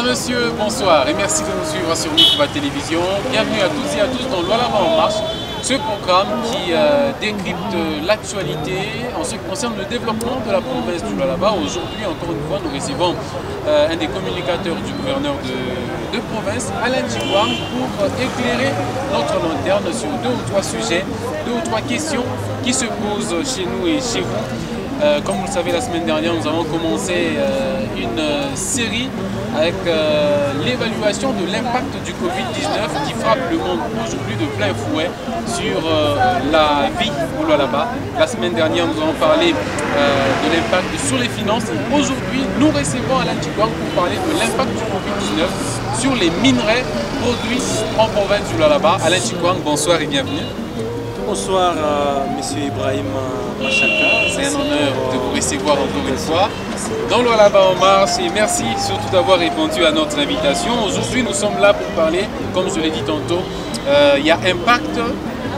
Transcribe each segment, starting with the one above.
messieurs, bonsoir et merci de nous suivre sur Nicoba Télévision. Bienvenue à toutes et à tous dans Lualaba en marche, ce programme qui décrypte l'actualité en ce qui concerne le développement de la province du Lualaba. Aujourd'hui, encore une fois, nous recevons un des communicateurs du gouverneur de province, Alain Djikwang, pour éclairer notre lanterne sur deux ou trois sujets, deux ou trois questions qui se posent chez nous et chez vous. Comme vous le savez, la semaine dernière, nous avons commencé une série avec l'évaluation de l'impact du Covid-19 qui frappe le monde aujourd'hui de plein fouet sur la vie au Lualaba. La semaine dernière, nous avons parlé de l'impact sur les finances. Aujourd'hui, nous recevons Alain Djikwang pour parler de l'impact du Covid-19 sur les minerais produits en province du Lualaba. Alain Djikwang, bonsoir et bienvenue. Bonsoir Monsieur Ibrahim Machaka. C'est un honneur de vous recevoir encore une fois dans Lualaba en marche et merci surtout d'avoir répondu à notre invitation. Aujourd'hui, nous sommes là pour parler, comme je l'ai dit tantôt, il y a impact,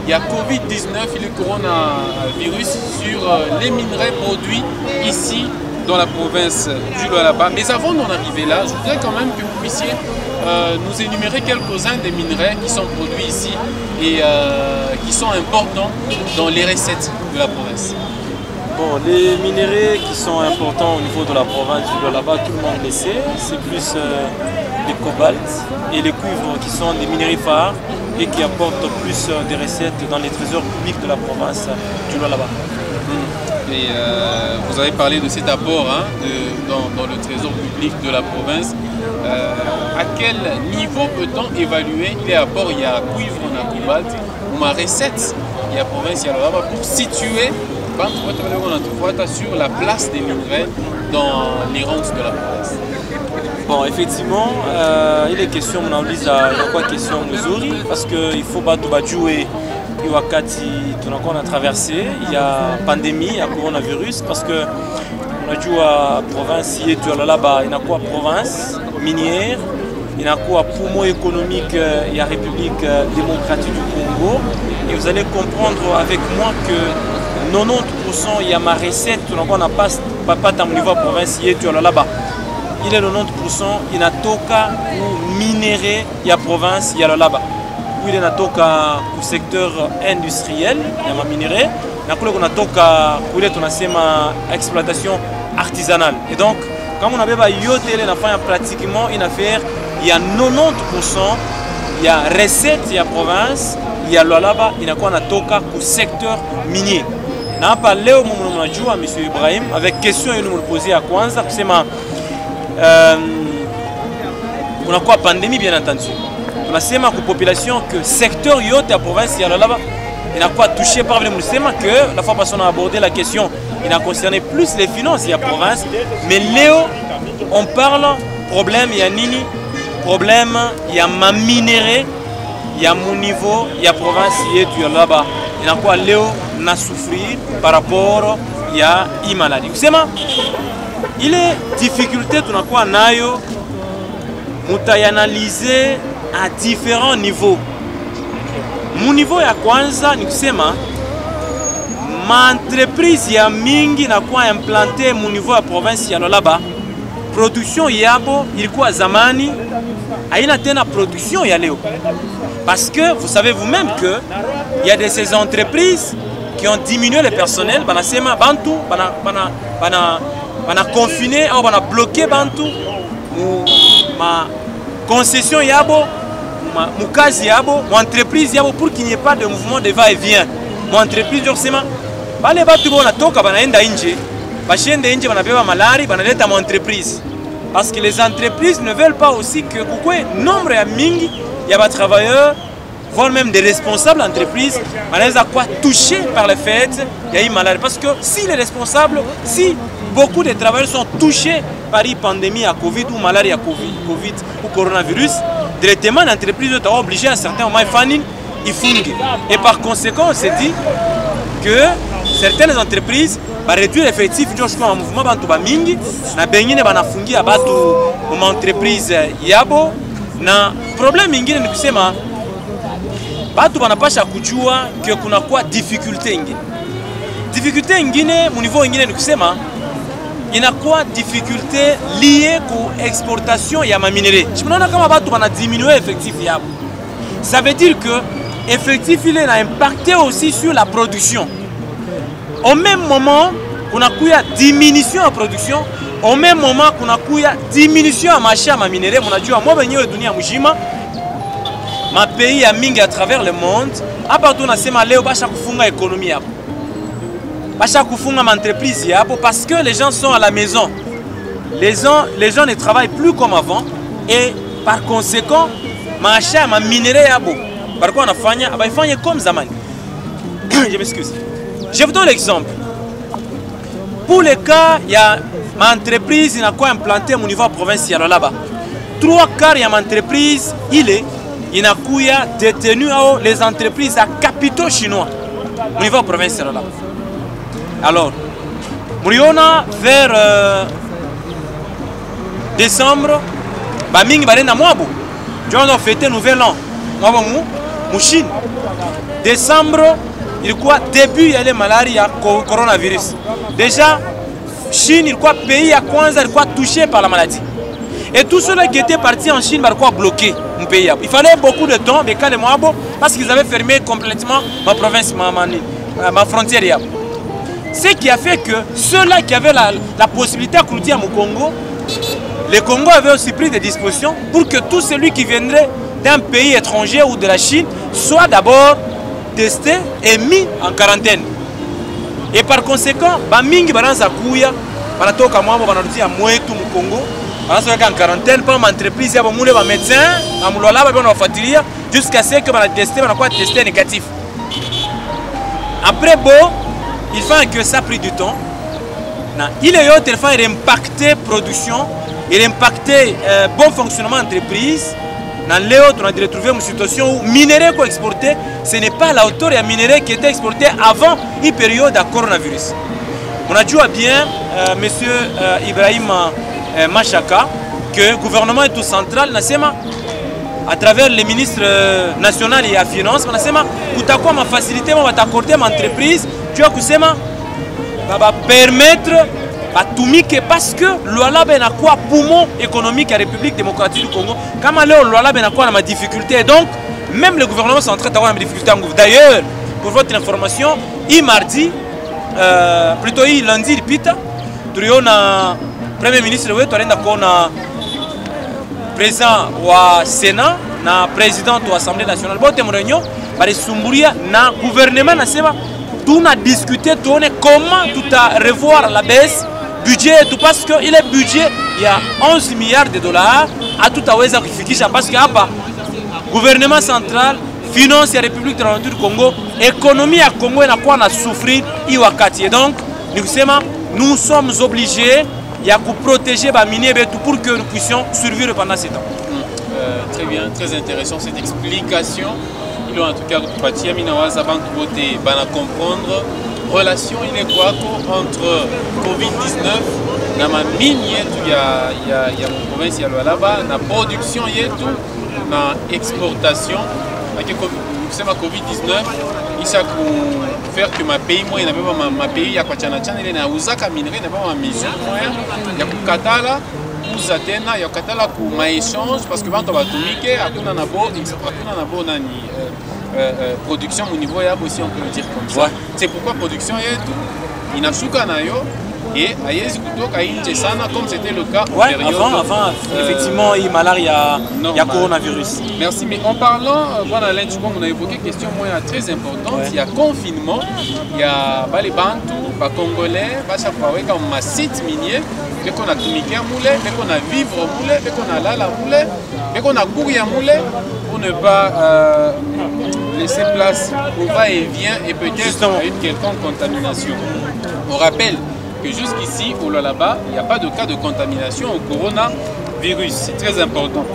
il y a Covid-19 et le coronavirus sur les minerais produits ici dans la province du Lualaba. Mais avant d'en arriver là, je voudrais quand même que vous puissiez nous énumérer quelques-uns des minerais qui sont produits ici et qui sont importants dans les recettes de la province. Bon, les minerais qui sont importants au niveau de la province du Lualaba, tout le monde le sait, c'est plus le cobalt et les cuivres qui sont des minerais phares et qui apportent plus des recettes dans les trésors publics de la province du Lualaba. Et vous avez parlé de cet apport dans le trésor public de la province. À quel niveau peut-on évaluer les apports? Il y a cuivre, il y a cobalt, ou ma recette, il y a province, il y a Lualaba pour situer sur la place des minerais dans les rentes de la province. Bon, effectivement, il est question, on analyse quoi question Missouri, parce qu'il faut pas tout jouer. On a traversé, il y a pandémie, il y a coronavirus, parce que on a joué à province, il y a là-bas, il y a quoi province minière, il y a quoi poumon économique, il y a République démocratique du Congo, et vous allez comprendre avec moi que 90% il y a ma recette, on n'a pas au niveau de province, il y a là-bas. Il est 90%, il y a toka ou minéré, il y a province, il y a là-bas. Il y a au secteur industriel, il y a ma minerai, il y a exploitation artisanale. Et donc, quand on a pratiquement une affaire, il y a 90%, il y a recette, il y a province, il y a Lualaba, il y a au secteur minier. On a parlé au moment où M. Ibrahim, avec question et nous me poser à Kwanza, c'est ma on a quoi pandémie bien entendu. On a sema que population que secteur yote à province il y a là-bas il a quoi touché par le sema que la fois passée on a abordé la question il a concerné plus les finances il y a province mais Léo on parle problème il y a nini problème il y a ma minéré il y a mon niveau il y a province il y a là-bas il a quoi Léo n'a souffrir par rapport il y a une maladie sema il est difficulté tu n'as quoi nayo mutayanaliser à différents niveaux. Mon niveau ya kwanza ni kusema ma entreprise ya mingi na kwa implanté mon niveau ya province ya Lualaba. Production yabo ilikuwa zamani haina tena production ya leo. Parce que vous savez vous-même que il y a de ces entreprises qui ont diminué le personnel, banasema bantu bana confiné ou bana bloqué bantu ma concession yabo mukazi yabo mon entreprise yabo pour qu'il n'y ait pas de mouvement de va-et-vient mon entreprise forcément bale batu bona toka banaenda nje bashende nje banabeba malari banaleta mon entreprise parce que les entreprises ne veulent pas aussi que kukwe nombre ya mingi ya ba travailleurs voire même des responsables d'entreprise banaweza quoi touchés par le fait ya une maladie parce que si les responsables si beaucoup de travailleurs sont touchés par une pandémie à Covid ou maladie à Covid ou coronavirus, directement l'entreprise est obligée à certains moments de faire. Et par conséquent, on s'est dit que certaines entreprises vont réduire l'effectif du mouvement Bantuba Mingi, na bengine banafungi à batu une entreprise yabo, na problème ingine ni kusema batu banapasha kujua que kuna kwa difficulté ingine. Difficulté ingine, mu niveau ingine ni kusema il y a quoi difficulté liée à l'exportation et à ma minerai. Je me demande comment on a diminué l'effectif. Ça veut dire que l'effectif il a impacté aussi sur la production. Au même moment qu'on a une diminution en production, au même moment qu'on a une diminution en marché à ma minerai, on a dit à moi ma pays a mingi à travers le monde, à partir de ce moment-là, on a l'économie. Parce que les gens sont à la maison. Les gens ne travaillent plus comme avant et par conséquent, marché à ma minerai. Par quoi on a fait comme Zaman. Je m'excuse. Je vous donne l'exemple. Pour le cas, il y a ma entreprise qui a quoi implanté au niveau provincial là-bas. 3 quarts de ma entreprise, il a détenu les entreprises à capitaux chinois au niveau provincial là-bas. Alors, vers décembre, Baming Barena Mwabo. Nous avons fêté le nouvel an. Chine. Décembre, il quoi début il y a les maladies, coronavirus. Déjà, Chine, il quoi pays à Kwanza, il quoi touché par la maladie. Et tous ceux qui étaient partis en Chine, il quoi bloqué mon pays. Il fallait beaucoup de temps, mais quand parce qu'ils avaient fermé complètement ma province, ma frontière. Ce qui a fait que ceux-là qui avaient la possibilité à clouer à mon Congo, le Congo avait aussi pris des dispositions pour que tout celui qui viendrait d'un pays étranger ou de la Chine soit d'abord testé et mis en quarantaine. Et par conséquent, Bamingi Baranza Kouya, Banatoka Mwabo, Banati à Mouetou au Congo, Banatoka en quarantaine, pas entreprise, il y a un médecin, à Moulola, jusqu'à ce que Banat testé, Banat testé négatif. Après, il faut que ça a pris du temps. Il est impacté production, il impacté bon fonctionnement d'entreprise. Dans Léo, on a retrouvé une situation où minerai qu'on exportait, ce n'est pas la hauteur de minerai qui était exporté avant une période de coronavirus. On a dit bien, M. Ibrahim Machaka, que le gouvernement est tout central, à travers les ministres nationaux et la finance, on a dit que ma facilité, on va t'accorder ma entreprise, tu vas permettre à Toumike parce que l'Ouala ben a quoi poumon économique à la République démocratique du Congo. Comme l'Ouala ben a quoi ma difficulté. Donc, même le gouvernement sont en train d'avoir une difficulté. D'ailleurs, pour votre information, mardi, plutôt lundi, il pita, tu as Premier ministre, tu as président du Sénat, na président de l'Assemblée nationale. Bon, tu as réunion, na gouvernement, tout a discuté, comment tout a revoir la baisse budget et tout parce que il est budget il y a 11 milliards de dollars à tout à weza kufikisha parce que hapa gouvernement central finance la République du Congo économie à Congo inakuwa na souffrir hii wakati et donc nous sommes obligés ya protéger ba minier betu pour que nous puissions survivre pendant ces temps. Très bien, très intéressant cette explication. Il en tout cas Patia Minawaza Bank Boté bana comprendre relation il est quoi entre Covid-19 na ma mine yetu ya mon province ya là-bas na production yetu na exportation avec kusema Covid-19 isa ku faire que ma pays moi na ma pays ya kwa chana ile na uzaka minerai na ba mesure moyen ya kukatala uza tena ya kukatala ku ma échange parce que bantu batumike hakuna na bo nani production au niveau ya aussi on peut le dire comme ça. Ouais. C'est pourquoi production yetu inashuka nayo et ayezi kutoka nje sana comme c'était le cas ouais, avant effectivement il malaria il y a coronavirus. Merci, mais en parlant voilà Alain Tchoukwang, on a évoqué une question très importante, ouais. Il y a confinement, il y a les Bantu, les Congolais, chaque fois comme ma site minier, mais qu'on a tumiqué à moulé, mais qu'on a vivre à moulé, mais qu'on a là la moulé, mais qu'on a couru à moulé pour ne pas laisser place au va-et-vient et peut-être à une quelconque contamination. On rappelle que jusqu'ici, au là-bas, il n'y a pas de cas de contamination au coronavirus. C'est très important.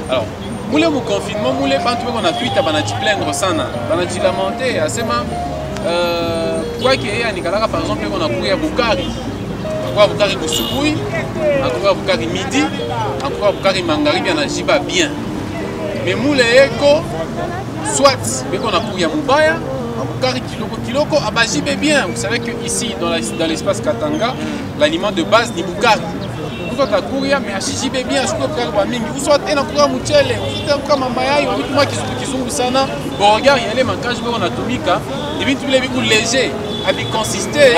Alors, moulé mon confinement, moulé on a tweet à banati plaindre sana, banati lamenté, asema quoi qu'il y ait à Nicaragua par exemple, on a couru à Bukari. Encore Bukari Kousoukoui, encore Bukari midi, encore Bukari Mangari, bien à Jiba bien. Mais moulé eko soit on a couru à Mubaya, Abukari Kiloko Kiloko, Abajibe bien. Vous savez qu'ici, dans l'espace Katanga, l'aliment de base ni Bukari. Vous êtes à Kouria, mais à Chijibe bien, je peux faire la mingi. Vous êtes en Kouria Mouchele, vous êtes en Kouria Mambayaï, vous êtes en Kouria bon, regarde, il y a les manquages en atomique, et puis tous les bouts légers, avec consister, et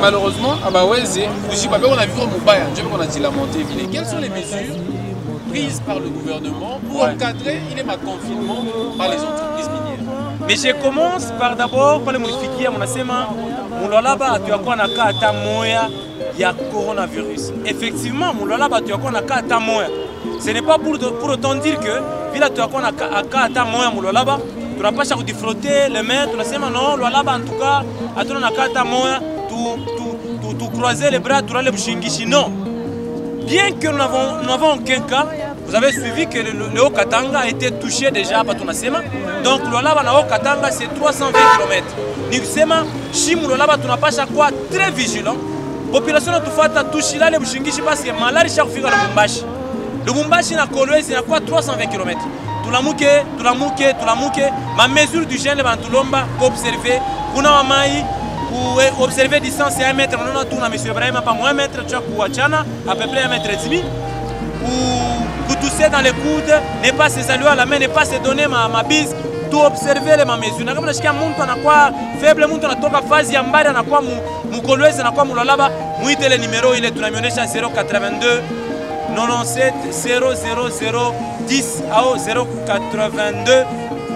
malheureusement, on a vu au Moubaya, je veux qu'on a dit la montée. Quelles sont les mesures prises par le gouvernement pour encadrer le confinement par les entreprises minières? Mais je commence par d'abord par le modifier mon asema, mon lolaba, tu as quoi na kata moya. Il y a coronavirus. Effectivement, ce n'est pas pour autant dire que villa tu as quoi tu n'as pas cherché de frotter les mains, tu n'as pas non, en tout cas, tu croiser les bras, tu as les bouchingishi. Non. Bien que nous n'avons aucun cas, vous avez suivi que le Haut-Katanga a été touché déjà par Tonasema. Donc le Laba na Haut-Katanga c'est 320 km. Nisema, Chimulolaba, tu n'as pas chaque fois très vigilant. Population na tufata tushila le bushingishi parce que malari chaque figure la Lubumbashi. Lubumbashi na Kolwezi na quoi 320 km. Tulamuke. Ma mesure du gène va tulomba observer. Kuna wamai pour observer distance c'est 1 mètre. On a tout na monsieur Ibrahim pas moins 1 mètre tu as kuachana à peu près 1 mètre et demi. Pour tousser dans les coudes, ne pas se saluer à la main, ne pas se donner ma bise. Tout observer les mesures. Na kama nashikia mtu anakuwa faible, mtu anatoka fazi ya mbali anakuwa mukolwezi anakuwa mulolaba, muite le numero ile tunamionyesha 082 97 000 10 au 082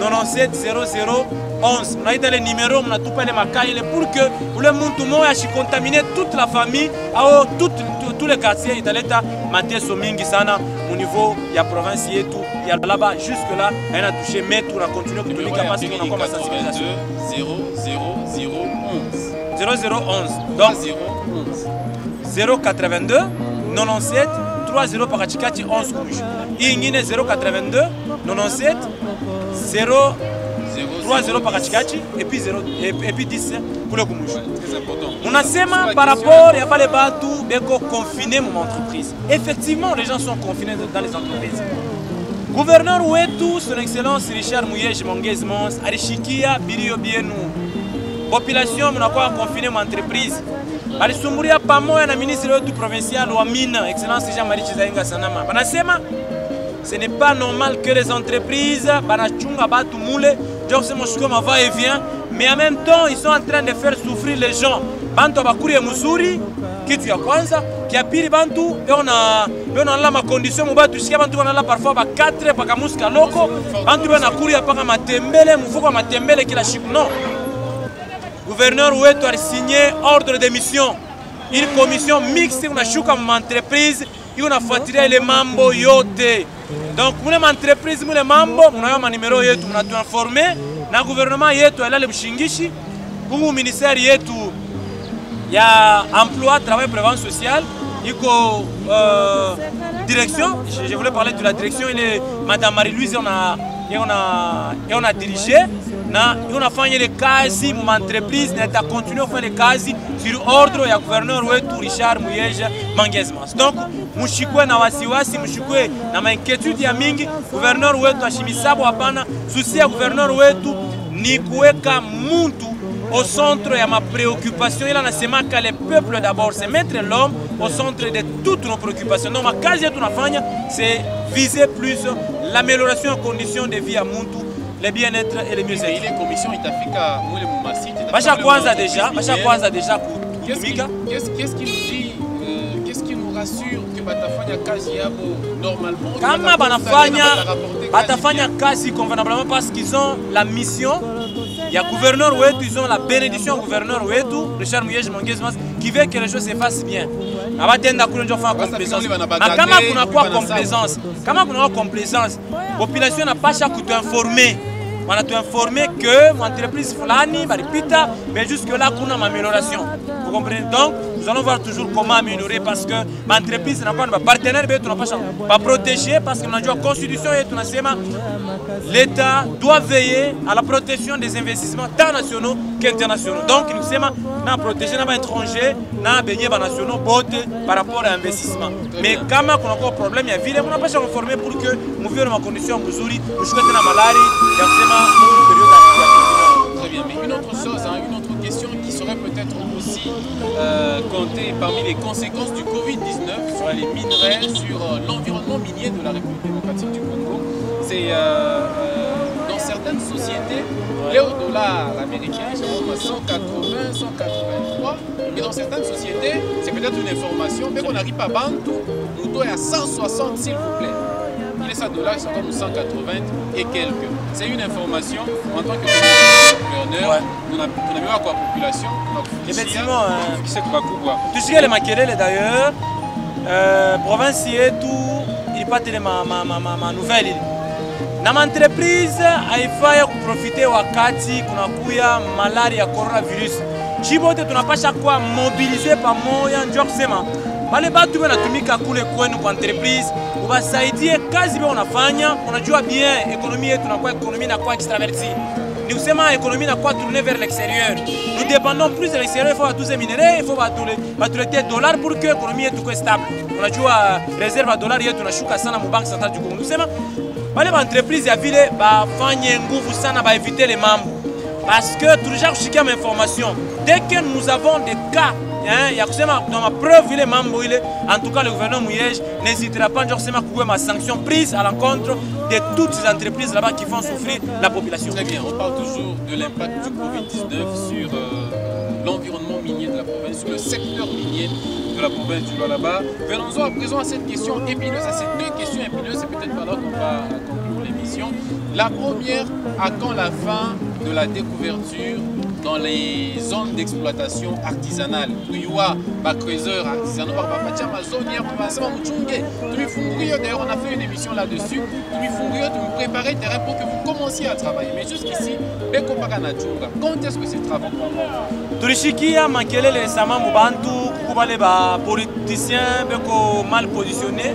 97 00 11. Munaita le numero, munatupa le makai pour que le mtu moya ashikontamine toute la famille au tous les quartiers italeta mateso mingi sana au niveau ya province yetu ya là-bas jusque là elle a touché mais tout a continué que tout parce qu'on a commencé à sensibilisation 0011 donc 082 97 30 pakachikati 11 kumushu ingine 082 97 0 3-0 pakachikati et puis 0 et puis 10 pour le kumushu. On a sema par rapport à pas les bateaux beko confinés mon entreprise. Effectivement, les gens sont confinés dans les entreprises. Gouverneur wetu son excellence Richard Muyej Mangez Mons alishikia bilio bienu. Population mnakuwa confiné mon entreprise. Alisumburia pamoja na ministre wetu provincial wa mine excellence Jean-Marie Chizainga Sanama. Banasema ce n'est pas normal que les entreprises banachunga batu mule va et vient, mais en même temps ils sont en train de faire souffrir les gens. Bantu bakuri muzuri kitu ya kwanza kia pili bantu on a la ma condition mubatu sikia bantu on a la parfois ba 4 paka muska loko bantu bana kuri paka matembele mfuko matembele kila siku non. Gouverneur wetu a signé ordre de mission. Une commission mixte unashuka mu entreprise unafuatilia ile mambo yote. Donc mune entreprise mune mambo munayo ma numero yetu mnatu informer na gouvernement yetu elale bushingishi pour ministère yetu ya emploi travail prévention sociale iko direction je voulais parler de la direction il est madame Marie-Louise on a dirigé na on a fait les kazi mu entreprise na ta continuer faire les kazi sur ordre ya gouverneur wetu Richard Muyej Mangez Mons. Donc mushikwe na wasiwasi mushikwe na mainquiétude ya mingi gouverneur wetu ashimisabo hapana souci ya gouverneur wetu ni kuweka muntu au centre ya ma préoccupation il anasema que le peuple d'abord c'est mettre l'homme au centre de toutes nos préoccupations. Donc ma kazi yetu nafanya c'est viser plus l'amélioration des conditions de vie à muntu le bien-être et le mieux-être. Il est commission itafika mule mumasiti. Basha kwanza déjà kutumika. Qu'est-ce qui nous dit qu'est-ce qui nous rassure que batafanya kazi yabo normalement? Kama batafanya kazi convenablement parce qu'ils ont la mission. Il y a gouverneur wetu, ils ont la bénédiction gouverneur wetu, Richard Muyej Mangez Mons qui veut que les choses se fassent bien. Abatenda kulenjo fa complaisance. Mais kama kuna kwa complaisance, population n'a pas chaque informer. On a tout informé que mon entreprise fulani baripita mais jusque là kuna amélioration. Vous comprenez? Donc nous allons voir toujours comment améliorer parce que ma entreprise n'a pas de partenaire mais tu n'as pas protéger parce que la constitution et tout l'État doit veiller à la protection des investissements tant nationaux qu'internationaux. Donc nous sommes na protéger na étrangers, na baigner ba nationaux par rapport à l'investissement. Mais quand on a encore problème il y a ville on n'a pas informé pour que nous vivions dans conditions mzuri, nous choisissons na malari, période bien, mais une autre chose, hein, une autre question qui serait peut-être aussi comptée parmi les conséquences du Covid-19 sur les minerais, sur l'environnement minier de la République démocratique du Congo, c'est dans certaines sociétés, les dollars américains sont à 180, 183, mais dans certaines sociétés, c'est peut-être une information, mais qu'on n'arrive pas à Bantu, nous doit à 160 s'il vous plaît. Il est 100 $, c'est comme 180 et quelques. C'est une information en tant que gouverneur, nous n'avons pas quoi population. Effectivement, tu sais les maquerelles d'ailleurs, province et tout, il pas tellement ma nouvelle. Dans l'entreprise, il faut profiter wakati kuna kuya malaria coronavirus. Chibote tunapasha chaque fois mobiliser pamoja ndio kusema wale watu wanatumika kule kwenu kwa entreprise uwasaidie kazi wao wanafanya. Unajua bien ekonomia yetu inakuwa ekonomia inakuwa extraverti. Ni kusema ekonomia inakuwa tournée vers l'extérieur. Nous dépendons plus de l'extérieur, il faut tous les minéraux, il faut batuletea dollars pour que ekonomia yetu soit stable. Unajua réserve ya dollars yetu inashuka sana mu banque centrale du Congo. Kusema wale entreprise ya vile bafanye nguvu sana ba éviter les mambo. Parce que toujours kushikia information. Dès que nous avons des cas, il y a dans ma preuve, il est membre, en tout cas le gouvernement Mouyej n'hésitera pas à ma sanction prise à l'encontre de toutes ces entreprises là-bas qui font souffrir la population. Très bien, on parle toujours de l'impact du Covid-19 sur l'environnement minier de la province, sur le secteur minier de la province du Lualaba. Venons-en à présent à cette question épineuse, à ces deux questions épineuses, c'est peut-être par là qu'on va conclure l'émission. La première, à quand la fin de la découverture dans les zones d'exploitation artisanale? D'ailleurs, on a fait une émission là-dessus. Nous préparer terrain pour que vous commenciez à travailler. Mais jusqu'ici, quand est-ce que ces travaux commencent? Tulishikia makelele récemment mubantu kubale ba politiciens beko mal positionnés.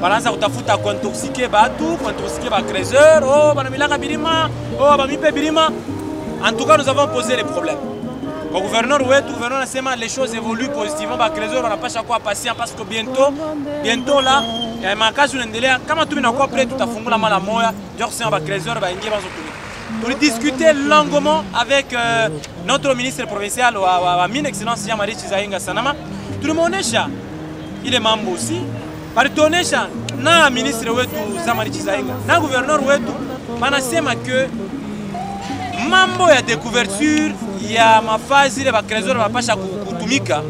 Banaanza kutafuta kuintoxiquer batu, kuintoxiquer ba creuseurs, oh banamilaka birima, oh bamipe birima. En tout cas, nous avons posé les problèmes. Au gouverneur, les choses évoluent positivement. On n'a pas chaque fois patient parce que bientôt là, il y a un cas sur l'endélé. Quand tu es encore prêt, tout à fait, la mala moya, pour discuter longuement avec notre ministre provincial, Min Excellence Jean-Marie Chizaïnga Sanama. Tout le monde est là. Il est membre aussi. Par ton échange, na ministre Jean-Marie Chizaïnga, na gouverneur, manasema que mambo ya découverture ya mafazi ya bakrezo bapasha kutumika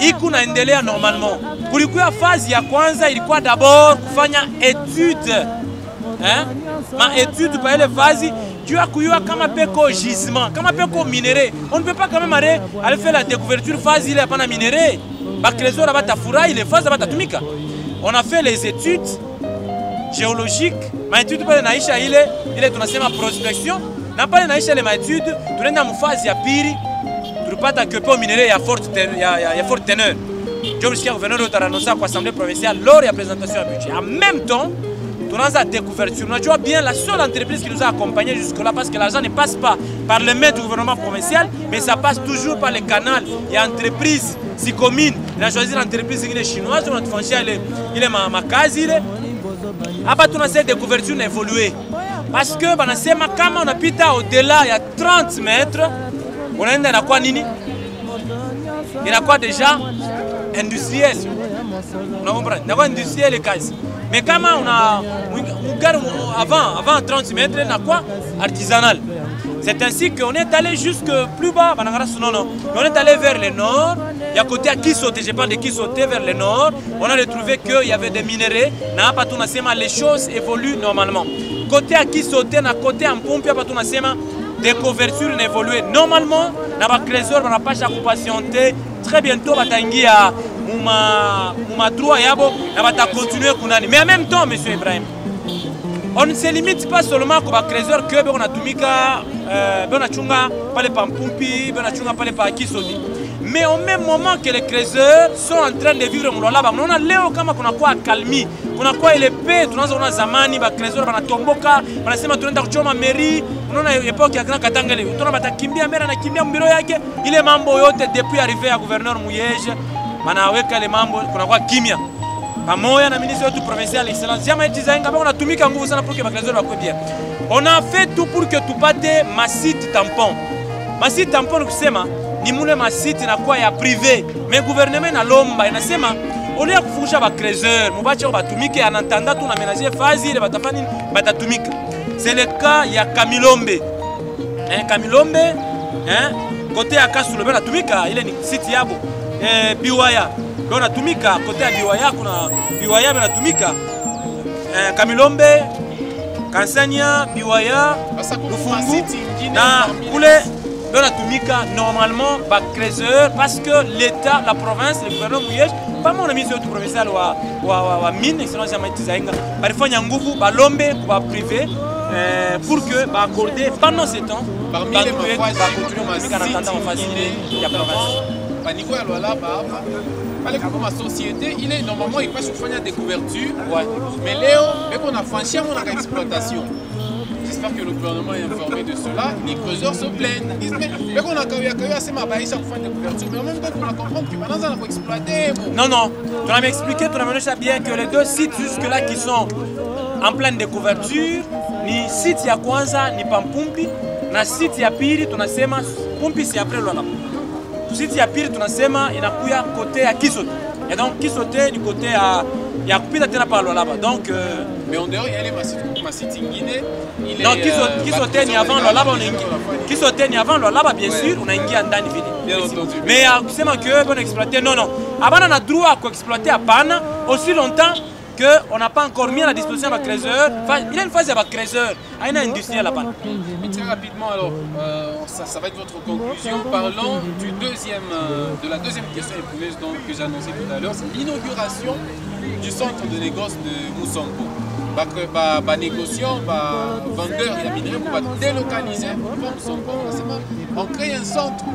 iko naendelea normalement. Kulikuwa fazi ya kwanza ilikuwa d'abord kufanya étude ma étude pa ile fazi tu as kuyua kama peko gisement kama peko minéré. On ne peut pas quand même aller faire la découverture fazi ile hapana minéré. Bakrezo batafurahi ile fazi batatumika. On a fait les études géologique, ma étude pale naisha ile tunasema prospection na pale naisha ile ma étude tunaenda mfazi ya pili tulipata que po minéraux ya forte teneur. Je suis gouverneur de Taranonsa pour l'Assemblée provinciale lors de la présentation du budget. En même temps, tunanza découverture. On a bien la seule entreprise qui nous a accompagnés jusque-là parce que l'argent ne passe pas par le maître du gouvernement provincial, mais ça passe toujours par le canal. Il y a entreprise, si commune, il a choisi l'entreprise chinoise, notre foncier il est ma case. Après, on a cette découverture évolué. Parce que quand on a pité au-delà, il y a 30 mètres, on a quoi nini? Il y a quoi déjà? Industriel. On a quoi industriel et case. Mais quand on a avant 30 mètres, on a quoi? Artisanal. C'est ainsi qu'on est allé jusque plus bas. On est allé vers le nord. Il y a côté à qui sauter, je parle de qui sauter vers le nord. On a retrouvé qu'il y avait des minéraux. Les choses évoluent normalement. Côté à qui sauter, côté en pompe, des couvertures évoluent normalement. On n'a pas chaque patienté. Très bientôt, on va continuer. Mais en même temps, M. Ibrahim, on ne se limite pas seulement à Crézeur que on a tumika, on a chunga pas les pampumpi, on a chunga pas les pakisodi. Mais au même moment que les Crézeurs sont en train de vivre mon là-bas, on a léo kama kuna kwa calmi, kuna kwa ile paix, tunaanza zamani ba Crézeurs bana tomboka, wanasema tunaenda kuchoma mairie, unaona epoque ya Grand Katanga ile, tunaona batakimbia mera na kimbia mbiro yake, ile mambo yote depuis arrivé à gouverneur Mouyej, banaweka ile mambo kuna kwa kimya. pamoja na ministre wetu provincial excellence Jama Tizainga on a tumika nguvu sana pour que bakrezeur bakwe bien. On a fait tout pour que tupate masite tampon. Masite tampon kusema ni mule masite na kwa ya privé, mais gouvernement na lomba inasema ole ya kufungusha bakrezeur mubache batumike en attendant tout na ménager fazi ile batafani batatumika. C'est le cas ya Kamilombe. Kamilombe côté ya Kasulo bana tumika ile ni site yabo. Biwaya bana tumika côté ya Biwaya kuna Biwaya bana tumika. Kamilombe Kansanya Biwaya Lufungu na kule bana tumika normalement ba créseur parce que l'état la province le gouvernement Muyej pas mon ami surtout provincial wa mine excellence ya Tizainga balifanya nguvu balombe kwa privé pour que ba accorder pendant ce temps parmi les au niveau de la société, il est normalement il passe sur des couvertures, mais Léo, dès qu'on a franchi mon exploitation, j'espère que le gouvernement est informé de cela, les creuseurs se plaignent. Ils disent, mais qu'on a assez ma baille chaque fois des couvertures, mais en même temps qu'on a compris que maintenant on a exploité. Non, non, tu as expliqué, tu as mené ça bien que les deux sites jusque-là qui sont en pleine découverture, ni site ya kwanza ni Pampumpi, na site ya pili tunasema Pumpi si après Lualaba. Site ya pili tunasema inakuya côté ya Kisote. Et donc Kisote ni côté ya kupita tena par Lualaba. Donc mais en dehors il y a les masite ingine. Non, Kisote ni avant Lualaba on ingia. Kisote ni avant Lualaba bien sûr, on a ingia ndani vile. Bien entendu. Mais kusema que bon exploiter non non. Abana na droit à exploiter hapana aussi longtemps qu'on n'a pas encore mis à la disposition de Créseur. Il y a une phase de Créseur, il y a une industrie là-bas. Très rapidement, alors, ça va être votre conclusion. Parlons de la deuxième question épineuse que j'ai annoncée tout à l'heure, c'est l'inauguration du centre de négoce de Moussampo. Négociant, vendeur et minerai, on va délocaliser Moussampo. On crée un centre où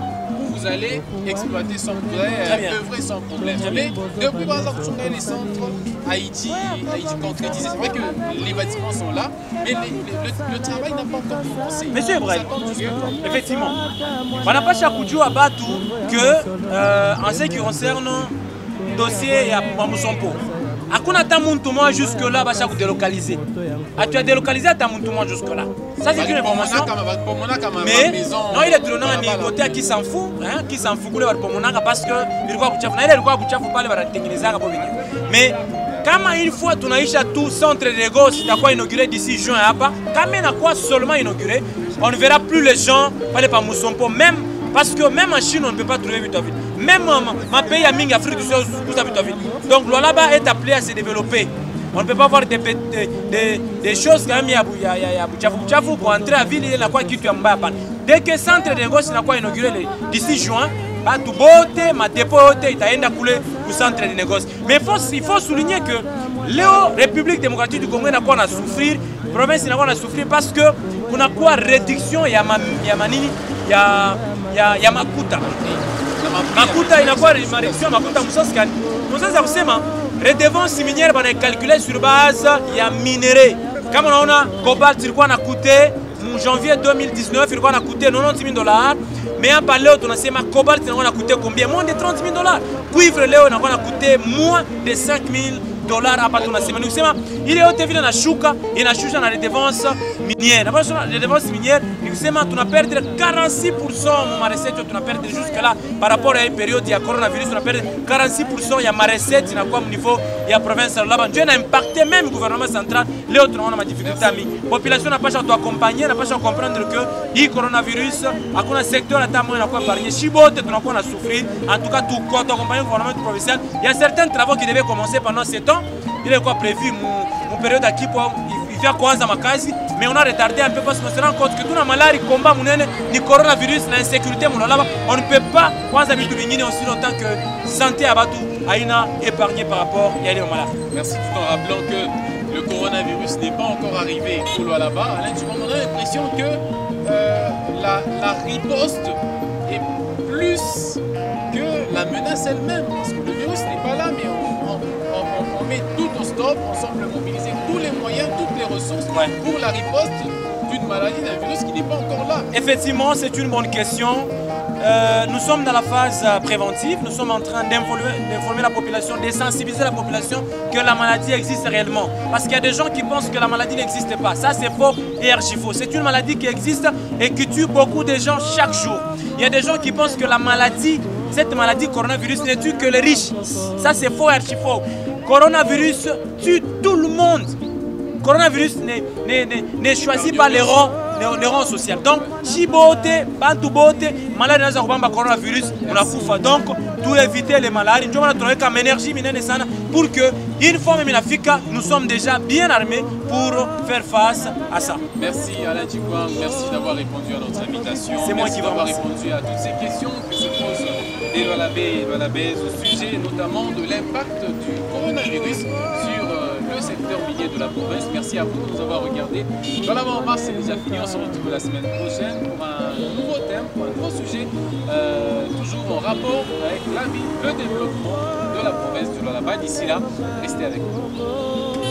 vous allez exploiter sans œuvrer sans problème. Mais depuis par exemple, on a les centres Haïti concrétisés. C'est vrai que les bâtiments sont là, mais le travail n'a pas encore commencé. Monsieur Ibrahim, effectivement, on n'a pas chaque jour à battre que en ce qui concerne le dossier à Moussampo. Hakuna ta muntu moi jusque là va chaque délocaliser. Tu as délocalisé ta muntu moi jusque là. Ça c'est une information. Mais non il est tourné en côté qui s'en fout, qui s'en fout kule walipomonaka parce que ilikuwa kuchafu na ile ilikuwa kuchafu pale wanatengeneza hapo wenyewe. Mais kama une fois tunaisha tout centre de négoce itakuwa inauguré d'ici juin hapa, kama inakuwa seulement inauguré, on ne verra plus les gens pale pa Moussampo même parce que même en Chine on ne peut pas trouver vite vite. Même ma pays à Ming Afrique du Sud tout ça vite vite. Donc Lualaba est appelé à se développer. On ne peut pas voir des choses quand même, il y a Buchafu pour entrer à ville, il y a quoi qui tu as. Dès que le centre de négoce n'a pas inauguré d'ici juin, tout beauté, ma dépôt, il a coulé au centre de négoce. Mais il faut souligner que la République démocratique du Congo n'a pas à souffrir, la province n'a pas à souffrir parce que on a quoi réduction, il y a Manini, il y a Makuta. Makuta inakuwa réduction Makuta Moussaskani. Moussaskani kusema redevance minière bana calculer sur base ya minerai. Kama unaona cobalt ilikuwa na coûté en janvier 2019 ilikuwa na coûté $90,000 mais hapa leo tunasema cobalt inakuwa na coûté combien? Moins de $30,000. Cuivre leo inakuwa na coûté moins de $5,000 hapa tunasema. Ni kusema ile yote vile nashuka inashusha na redevance minière. D'abord sur la redevance minière, ni kusema tuna perdre 46% ma recette tuna perdre jusque là par rapport à une période ya coronavirus tuna perdre 46% ya ma recette inakuwa au niveau ya province là bas. Dieu n'a impacté même le gouvernement central. Leo tunaona ma difficulté ami. Population n'a pas cherché à accompagner, n'a pas cherché à comprendre que le coronavirus hakuna secteur hata moja inakuwa épargné. Chibote tunakuwa na souffrir. En tout cas tout compte accompagner le gouvernement provincial. Il y a certains travaux qui devaient commencer pendant ce temps. Il est quoi prévu mon période à qui il vient commencer ma case, mais on a retardé un peu parce qu'on se rend compte que tout la maladie, combat, ni coronavirus, l'insécurité, on ne peut pas aussi longtemps que santé à Batou a épargné par rapport à malades. Merci tout en rappelant que le coronavirus n'est pas encore arrivé au Lualaba. Alain, on a l'impression que la riposte est plus que la menace elle-même, parce que le virus n'est pas là, mais on met tout au stop, on semble mobiliser tous les moyens, toutes les ressources pour la riposte d'une maladie, d'un virus qui n'est pas encore là. Effectivement, c'est une bonne question. nous sommes dans la phase préventive, nous sommes en train d'informer la population, de sensibiliser la population que la maladie existe réellement. Parce qu'il y a des gens qui pensent que la maladie n'existe pas. Ça c'est faux et archi faux. C'est une maladie qui existe et qui tue beaucoup de gens chaque jour. Il y a des gens qui pensent que la maladie, cette maladie coronavirus ne tue que les riches. Ça c'est faux et archi faux. Coronavirus tue tout le monde. Coronavirus ne choisit pas les rangs sociaux. Donc, si bote, bantu bote, maladie n'a pas coronavirus, on a koufa. Donc, tout éviter les maladies. Nous avons trouvé comme énergie pour que, une fois même en Afrique, nous sommes déjà bien armés pour faire face à ça. Merci Alain Djikwang, merci d'avoir répondu à notre invitation. C'est moi qui vous d'avoir répondu à toutes ces questions que se posent les Lualabés au sujet notamment de l'impact du coronavirus sur le secteur minier de la province. Merci à vous de nous avoir regardés. Voilà, en mars, c'est déjà fini. On se retrouve la semaine prochaine pour un nouveau thème, pour un nouveau sujet, toujours en rapport avec la vie, le développement de la province du Lualaba. D'ici là, restez avec nous.